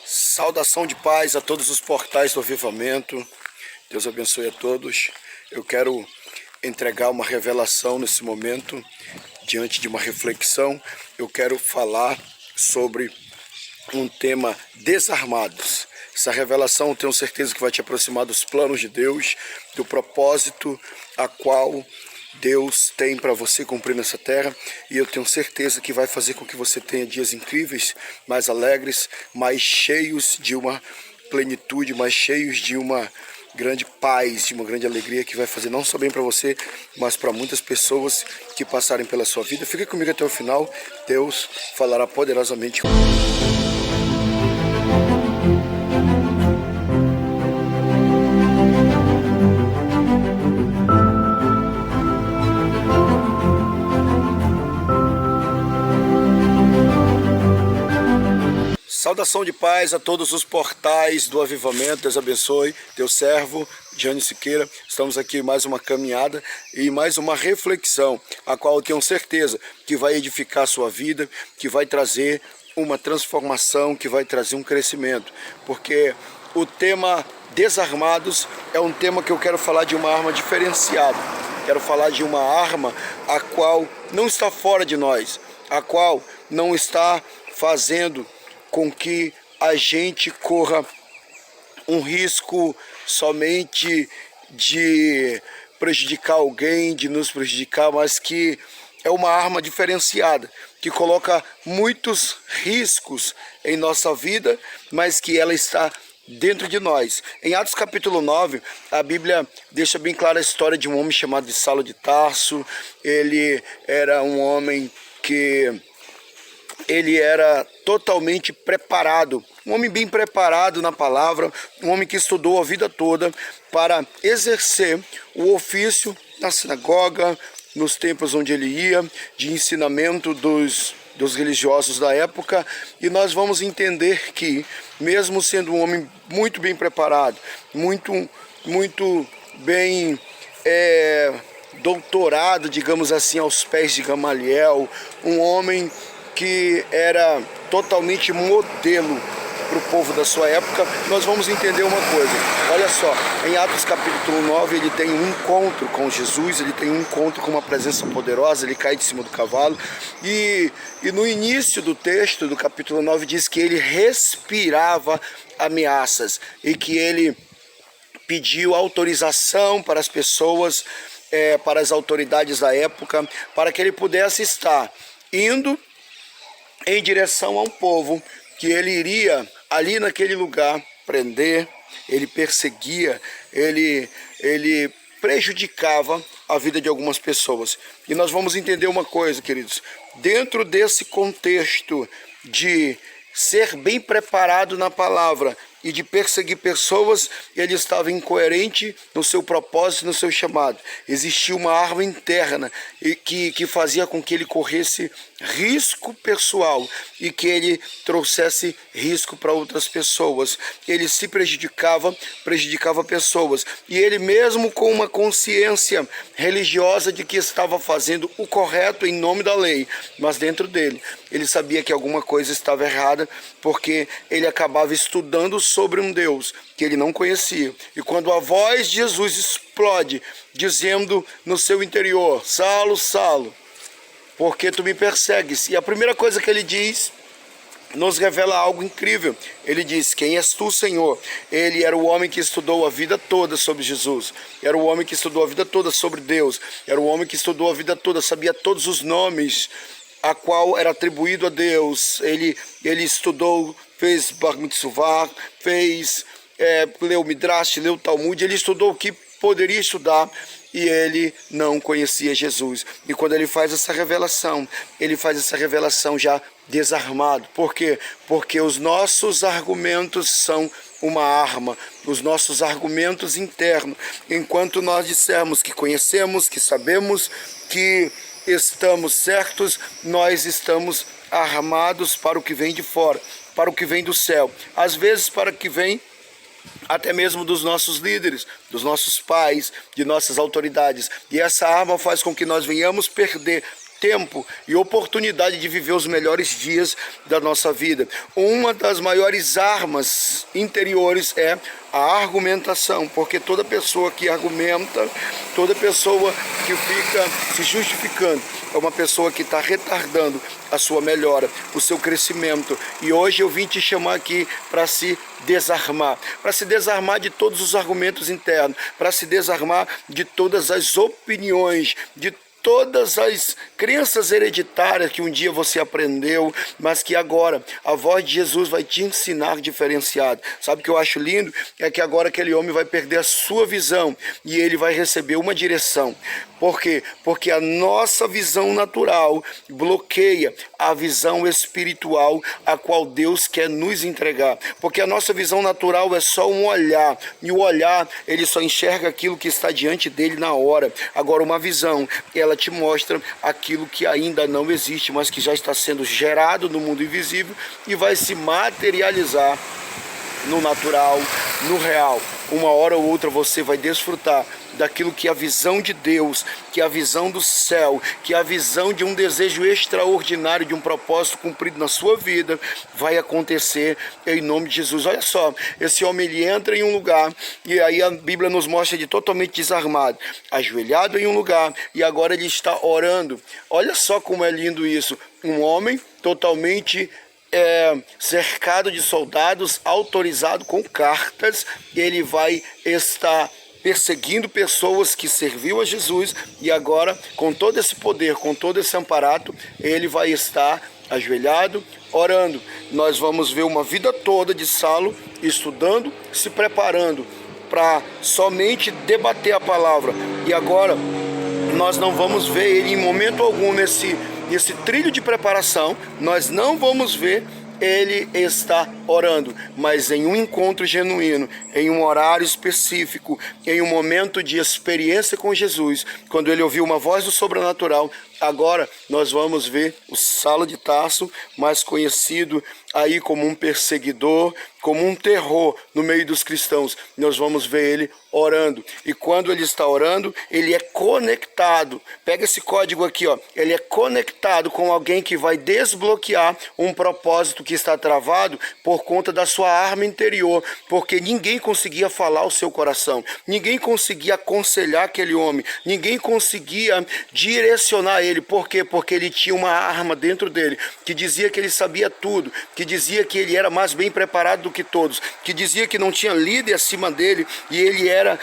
Saudação de paz a todos os portais do avivamento. Deus abençoe a todos. Eu quero entregar uma revelação nesse momento, diante de uma reflexão. Eu quero falar sobre um tema: desarmados. Essa revelação eu tenho certeza que vai te aproximar dos planos de Deus, do propósito a qual Deus tem para você cumprir nessa terra, e eu tenho certeza que vai fazer com que você tenha dias incríveis, mais alegres, mais cheios de uma plenitude, mais cheios de uma grande paz, de uma grande alegria, que vai fazer não só bem para você, mas para muitas pessoas que passarem pela sua vida. Fica comigo até o final, Deus falará poderosamente. Saudação de paz a todos os portais do avivamento. Deus abençoe, teu servo, Jânio Siqueira. Estamos aqui em mais uma caminhada e mais uma reflexão, a qual eu tenho certeza que vai edificar a sua vida, que vai trazer uma transformação, que vai trazer um crescimento. Porque o tema desarmados é um tema que eu quero falar de uma arma diferenciada. Quero falar de uma arma a qual não está fora de nós, a qual não está fazendo com que a gente corra um risco somente de prejudicar alguém, de nos prejudicar, mas que é uma arma diferenciada, que coloca muitos riscos em nossa vida, mas que ela está dentro de nós. Em Atos capítulo 9, a Bíblia deixa bem clara a história de um homem chamado de Saulo de Tarso. Ele era um homem que ele era totalmente preparado, um homem bem preparado na palavra, um homem que estudou a vida toda para exercer o ofício na sinagoga, nos templos onde ele ia, de ensinamento dos religiosos da época. E nós vamos entender que, mesmo sendo um homem muito bem preparado, muito bem doutorado, digamos assim, aos pés de Gamaliel, um homem que era totalmente modelo para o povo da sua época, nós vamos entender uma coisa. Olha só, em Atos capítulo 9, ele tem um encontro com Jesus, ele tem um encontro com uma presença poderosa, ele cai de cima do cavalo, e no início do texto, do capítulo 9, diz que ele respirava ameaças, e que ele pediu autorização para as pessoas, para as autoridades da época, para que ele pudesse estar indo em direção a um povo que ele iria ali naquele lugar prender. Ele perseguia, ele prejudicava a vida de algumas pessoas. E nós vamos entender uma coisa, queridos, dentro desse contexto de ser bem preparado na palavra e de perseguir pessoas, ele estava incoerente no seu propósito, no seu chamado. Existia uma arma interna que fazia com que ele corresse risco pessoal e que ele trouxesse risco para outras pessoas. Ele se prejudicava pessoas. E ele, mesmo com uma consciência religiosa de que estava fazendo o correto em nome da lei, mas dentro dele, ele sabia que alguma coisa estava errada, porque ele acabava estudando sobre um Deus que ele não conhecia. E quando a voz de Jesus explode, dizendo no seu interior: Saulo, Saulo, por que tu me persegues? E a primeira coisa que ele diz nos revela algo incrível. Ele diz: quem és tu, Senhor? Ele era o homem que estudou a vida toda sobre Jesus, era o homem que estudou a vida toda sobre Deus, era o homem que estudou a vida toda, sabia todos os nomes a qual era atribuído a Deus. Ele estudou, fez Bar Mitzvah, leu Midrash, leu Talmud, ele estudou o que poderia estudar, e ele não conhecia Jesus. E quando ele faz essa revelação já desarmado. Por quê? Porque os nossos argumentos são uma arma, os nossos argumentos internos. Enquanto nós dissermos que conhecemos, que sabemos, que estamos certos, nós estamos armados para o que vem de fora, para o que vem do céu, às vezes para o que vem até mesmo dos nossos líderes, dos nossos pais, de nossas autoridades. E essa arma faz com que nós venhamos perder tempo e oportunidade de viver os melhores dias da nossa vida. Uma das maiores armas interiores é a argumentação, porque toda pessoa que argumenta, toda pessoa que fica se justificando, é uma pessoa que está retardando a sua melhora, o seu crescimento. E hoje eu vim te chamar aqui para se desarmar de todos os argumentos internos, para se desarmar de todas as opiniões, de todas as crenças hereditárias que um dia você aprendeu, mas que agora a voz de Jesus vai te ensinar diferenciado. Sabe o que eu acho lindo? É que agora aquele homem vai perder a sua visão e ele vai receber uma direção. Por quê? Porque a nossa visão natural bloqueia a visão espiritual a qual Deus quer nos entregar. Porque a nossa visão natural é só um olhar, e o olhar, ele só enxerga aquilo que está diante dele na hora. Agora, uma visão, ela te mostra aquilo que ainda não existe, mas que já está sendo gerado no mundo invisível e vai se materializar no natural, no real. Uma hora ou outra você vai desfrutar daquilo que é a visão de Deus, que é a visão do céu, que é a visão de um desejo extraordinário, de um propósito cumprido na sua vida, vai acontecer em nome de Jesus. Olha só, esse homem ele entra em um lugar, e aí a Bíblia nos mostra ele totalmente desarmado, ajoelhado em um lugar, e agora ele está orando. Olha só como é lindo isso, um homem totalmente cercado de soldados, autorizado com cartas, ele vai estar perseguindo pessoas que serviam a Jesus, e agora, com todo esse poder, com todo esse amparato, ele vai estar ajoelhado, orando. Nós vamos ver uma vida toda de Saulo estudando, se preparando para somente debater a palavra, e agora nós não vamos ver ele em momento algum nesse trilho de preparação, nós não vamos ver ele está orando, mas em um encontro genuíno, em um horário específico, em um momento de experiência com Jesus, quando ele ouviu uma voz do sobrenatural. Agora nós vamos ver o Saulo de Tarso, mais conhecido aí como um perseguidor, como um terror no meio dos cristãos. Nós vamos ver ele orando, e quando ele está orando, ele é conectado. Pega esse código aqui, ó. Ele é conectado com alguém que vai desbloquear um propósito que está travado por conta da sua arma interior, porque ninguém conseguia falar o seu coração, ninguém conseguia aconselhar aquele homem, ninguém conseguia direcionar ele. Por quê? Porque ele tinha uma arma dentro dele que dizia que ele sabia tudo, que dizia que ele era mais bem preparado do que todos, que dizia que não tinha líder acima dele, e ele era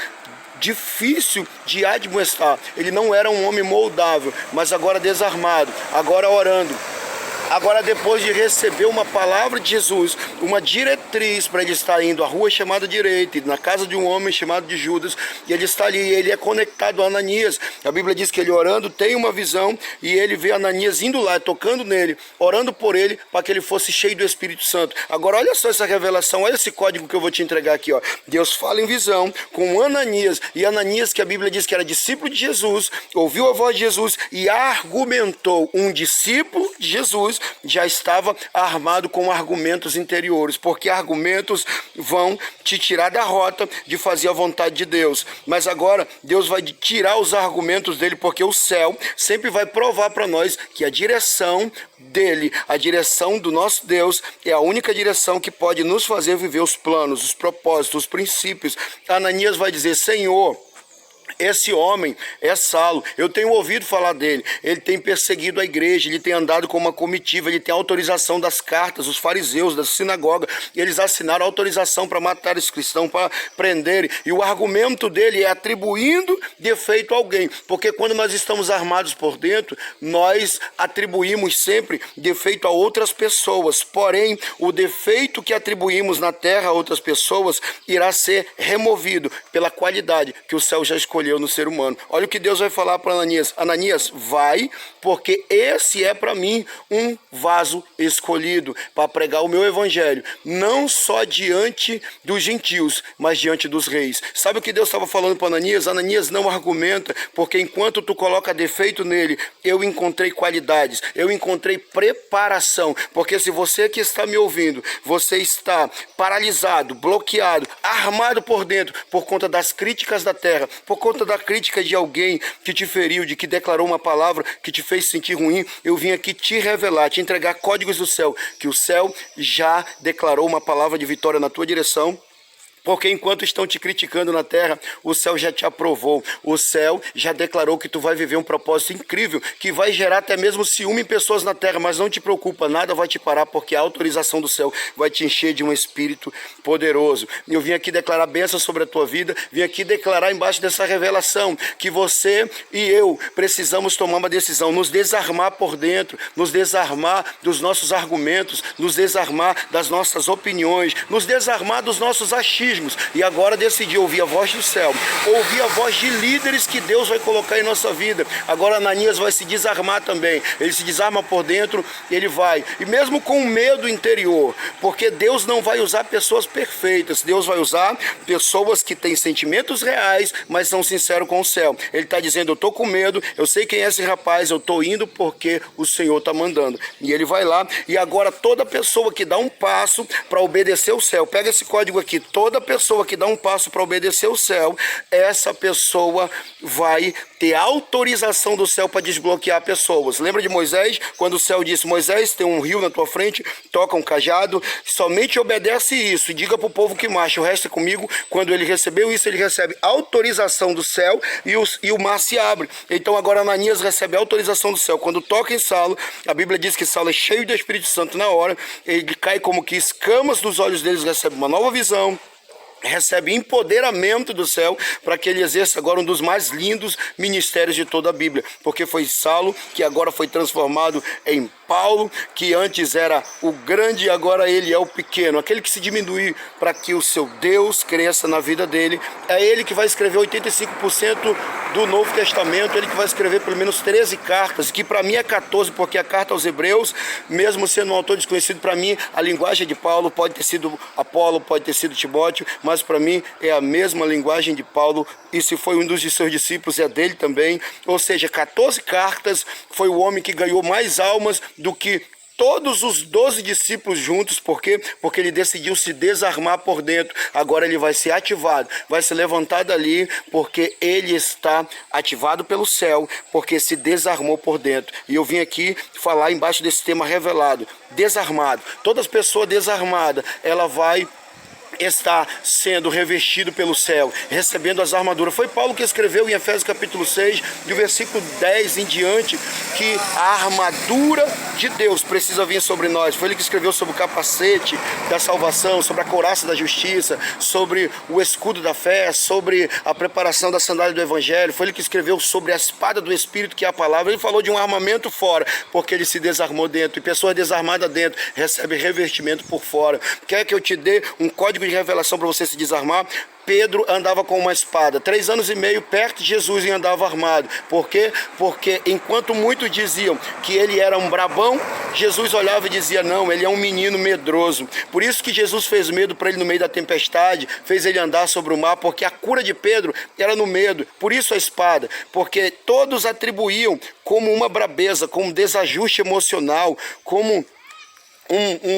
difícil de admoestar. Ele não era um homem moldável, mas agora desarmado, agora orando. Agora, depois de receber uma palavra de Jesus, uma diretriz para ele estar indo à rua chamada direita, na casa de um homem chamado de Judas, e ele está ali, ele é conectado a Ananias. A Bíblia diz que ele orando tem uma visão, e ele vê Ananias indo lá, tocando nele, orando por ele, para que ele fosse cheio do Espírito Santo. Agora olha só essa revelação, olha esse código que eu vou te entregar aqui, ó. Deus fala em visão com Ananias, e Ananias, que a Bíblia diz que era discípulo de Jesus, ouviu a voz de Jesus e argumentou. Um discípulo de Jesus já estava armado com argumentos interiores, porque argumentos vão te tirar da rota de fazer a vontade de Deus. Mas agora Deus vai tirar os argumentos dele, porque o céu sempre vai provar para nós que a direção dele, a direção do nosso Deus, é a única direção que pode nos fazer viver os planos, os propósitos, os princípios. Ananias vai dizer: Senhor, esse homem é Saulo, eu tenho ouvido falar dele, ele tem perseguido a igreja, ele tem andado com uma comitiva, ele tem autorização das cartas, os fariseus, da sinagoga, eles assinaram autorização para matar esse cristão, para prenderem, e o argumento dele é atribuindo defeito a alguém, porque quando nós estamos armados por dentro, nós atribuímos sempre defeito a outras pessoas, porém, o defeito que atribuímos na terra a outras pessoas irá ser removido pela qualidade que o céu já escolheu no ser humano. Olha o que Deus vai falar para Ananias: Ananias, vai, porque esse é para mim um vaso escolhido para pregar o meu evangelho, não só diante dos gentios, mas diante dos reis. Sabe o que Deus estava falando para Ananias? Ananias, não argumenta, porque enquanto tu coloca defeito nele, eu encontrei qualidades, eu encontrei preparação, porque se você que está me ouvindo, você está paralisado, bloqueado, armado por dentro, por conta das críticas da terra, por conta conta da crítica de alguém que te feriu, de que declarou uma palavra que te fez sentir ruim, eu vim aqui te revelar, te entregar códigos do céu, que o céu já declarou uma palavra de vitória na tua direção. Porque enquanto estão te criticando na terra, o céu já te aprovou. O céu já declarou que tu vai viver um propósito incrível, que vai gerar até mesmo ciúme em pessoas na terra, mas não te preocupa, nada vai te parar, porque a autorização do céu vai te encher de um espírito poderoso. Eu vim aqui declarar bênção sobre a tua vida, vim aqui declarar embaixo dessa revelação, que você e eu precisamos tomar uma decisão, nos desarmar por dentro, nos desarmar dos nossos argumentos, nos desarmar das nossas opiniões, nos desarmar dos nossos achismos. E agora decidir ouvir a voz do céu, ouvir a voz de líderes que Deus vai colocar em nossa vida. Agora Ananias vai se desarmar também, ele se desarma por dentro, ele vai, e mesmo com medo interior, porque Deus não vai usar pessoas perfeitas, Deus vai usar pessoas que têm sentimentos reais, mas são sinceros com o céu. Ele está dizendo, eu estou com medo, eu sei quem é esse rapaz, eu estou indo porque o Senhor está mandando. E ele vai lá, e agora toda pessoa que dá um passo para obedecer o céu, pega esse código aqui, toda pessoa que dá um passo para obedecer o céu, essa pessoa vai ter autorização do céu para desbloquear pessoas. Lembra de Moisés? Quando o céu disse, Moisés, tem um rio na tua frente, toca um cajado, somente obedece isso e diga para o povo que marcha, o resto é comigo. Quando ele recebeu isso, ele recebe autorização do céu e o mar se abre. Então agora Ananias recebe autorização do céu. Quando toca em Saulo, a Bíblia diz que Saulo é cheio do Espírito Santo na hora, ele cai como que escamas dos olhos deles, recebe uma nova visão, recebe empoderamento do céu para que ele exerça agora um dos mais lindos ministérios de toda a Bíblia, porque foi Saulo que agora foi transformado em Paulo, que antes era o grande e agora ele é o pequeno, aquele que se diminuiu para que o seu Deus cresça na vida dele. É ele que vai escrever 85% do Novo Testamento, ele que vai escrever pelo menos 13 cartas, que para mim é 14, porque a carta aos Hebreus, mesmo sendo um autor desconhecido, para mim a linguagem de Paulo pode ter sido Apolo, pode ter sido Timóteo, mas para mim é a mesma linguagem de Paulo, e se foi um dos de seus discípulos, é dele também. Ou seja, 14 cartas, foi o homem que ganhou mais almas do que todos os 12 discípulos juntos. Por quê? Porque ele decidiu se desarmar por dentro. Agora ele vai ser ativado, vai ser levantado ali, porque ele está ativado pelo céu, porque se desarmou por dentro. E eu vim aqui falar embaixo desse tema revelado, desarmado. Toda pessoa desarmada, ela vai está sendo revestido pelo céu, recebendo as armaduras. Foi Paulo que escreveu em Efésios capítulo 6, do versículo 10 em diante, que a armadura de Deus precisa vir sobre nós. Foi ele que escreveu sobre o capacete da salvação, sobre a couraça da justiça, sobre o escudo da fé, sobre a preparação da sandália do evangelho. Foi ele que escreveu sobre a espada do Espírito, que é a palavra. Ele falou de um armamento fora, porque ele se desarmou dentro, e pessoas desarmadas dentro recebem revestimento por fora. Quer que eu te dê um código de revelação para você se desarmar? Pedro andava com uma espada, 3 anos e meio perto de Jesus, e andava armado. Por quê? Porque enquanto muitos diziam que ele era um brabão, Jesus olhava e dizia, não, ele é um menino medroso. Por isso que Jesus fez medo para ele no meio da tempestade, fez ele andar sobre o mar, porque a cura de Pedro era no medo. Por isso a espada, porque todos atribuíam como uma brabeza, como um desajuste emocional, como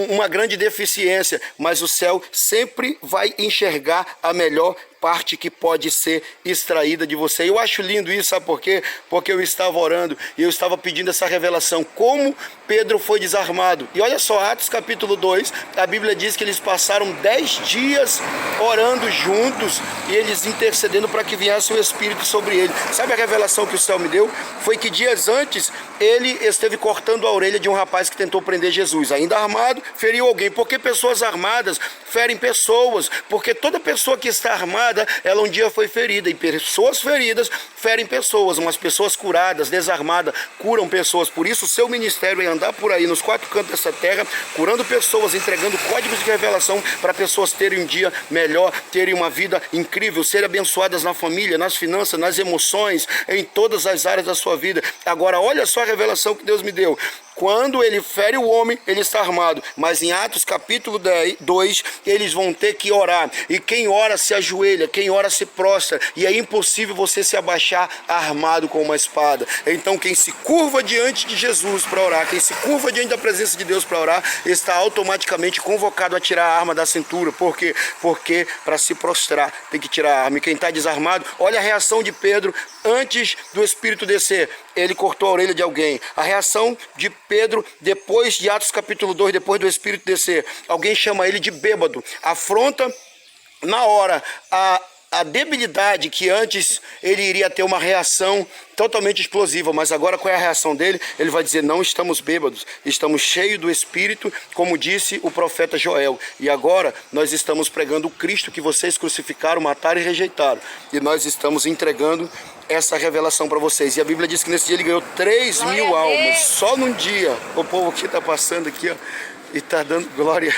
uma grande deficiência, mas o céu sempre vai enxergar a melhor parte que pode ser extraída de você. Eu acho lindo isso, sabe por quê? Porque eu estava orando e eu estava pedindo essa revelação, como Pedro foi desarmado. E olha só, Atos capítulo 2, a Bíblia diz que eles passaram 10 dias orando juntos e eles intercedendo para que viesse o Espírito sobre ele. Sabe a revelação que o céu me deu? Foi que dias antes ele esteve cortando a orelha de um rapaz que tentou prender Jesus, ainda armado, feriu alguém. Porque pessoas armadas ferem pessoas, porque toda pessoa que está armada, ela um dia foi ferida, e pessoas feridas ferem pessoas, mas pessoas curadas, desarmadas, curam pessoas. Por isso o seu ministério é andar por aí nos 4 cantos dessa terra, curando pessoas, entregando códigos de revelação para pessoas terem um dia melhor, terem uma vida incrível, serem abençoadas na família, nas finanças, nas emoções, em todas as áreas da sua vida. Agora olha só a revelação que Deus me deu. Quando ele fere o homem, ele está armado. Mas em Atos capítulo 2, eles vão ter que orar. E quem ora se ajoelha, quem ora se prostra. E é impossível você se abaixar armado com uma espada. Então quem se curva diante de Jesus para orar, quem se curva diante da presença de Deus para orar, está automaticamente convocado a tirar a arma da cintura. Por quê? Porque para se prostrar tem que tirar a arma. E quem está desarmado, olha a reação de Pedro antes do Espírito descer. Ele cortou a orelha de alguém. A reação de Pedro depois de Atos capítulo 2, depois do Espírito descer. Alguém chama ele de bêbado. Afronta na hora a debilidade que antes ele iria ter uma reação totalmente explosiva, mas agora qual é a reação dele? Ele vai dizer, não estamos bêbados, estamos cheios do Espírito, como disse o profeta Joel. E agora nós estamos pregando o Cristo que vocês crucificaram, mataram e rejeitaram. E nós estamos entregando essa revelação para vocês. E a Bíblia diz que nesse dia ele ganhou 3.000 almas, só num dia. O povo que está passando aqui, ó, e está dando glória.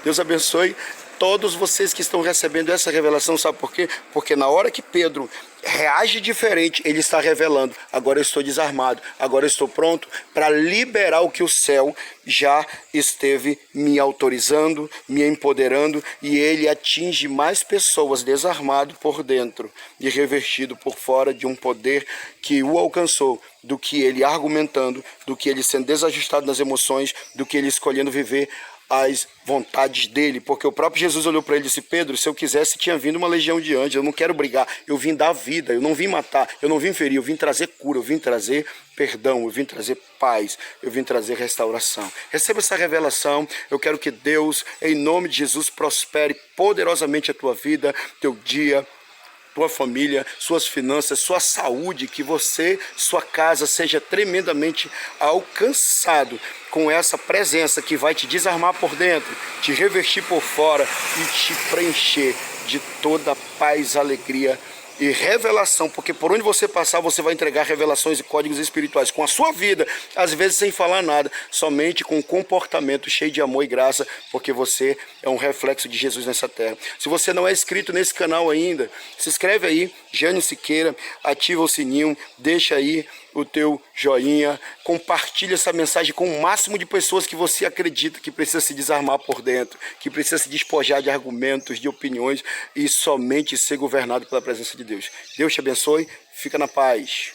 Deus abençoe todos vocês que estão recebendo essa revelação. Sabe por quê? Porque na hora que Pedro reage diferente, ele está revelando, agora eu estou desarmado, agora eu estou pronto para liberar o que o céu já esteve me autorizando, me empoderando, e ele atinge mais pessoas desarmado por dentro e revestido por fora de um poder que o alcançou, do que ele argumentando, do que ele sendo desajustado nas emoções, do que ele escolhendo viver as vontades dele, porque o próprio Jesus olhou para ele e disse, Pedro, se eu quisesse tinha vindo uma legião de anjos, eu não quero brigar, eu vim dar vida, eu não vim matar, eu não vim ferir, eu vim trazer cura, eu vim trazer perdão, eu vim trazer paz, eu vim trazer restauração. Receba essa revelação. Eu quero que Deus, em nome de Jesus, prospere poderosamente a tua vida, teu dia, tua família, suas finanças, sua saúde, que você, sua casa seja tremendamente alcançado com essa presença que vai te desarmar por dentro, te revestir por fora e te preencher de toda paz, alegria e revelação, porque por onde você passar você vai entregar revelações e códigos espirituais com a sua vida, às vezes sem falar nada, somente com um comportamento cheio de amor e graça, porque você é um reflexo de Jesus nessa terra. Se você não é inscrito nesse canal ainda, se inscreve aí, Jânio Siqueira, ativa o sininho, deixa aí o teu joinha, compartilha essa mensagem com o máximo de pessoas que você acredita que precisa se desarmar por dentro, que precisa se despojar de argumentos, de opiniões e somente ser governado pela presença de Deus. Deus te abençoe, fica na paz.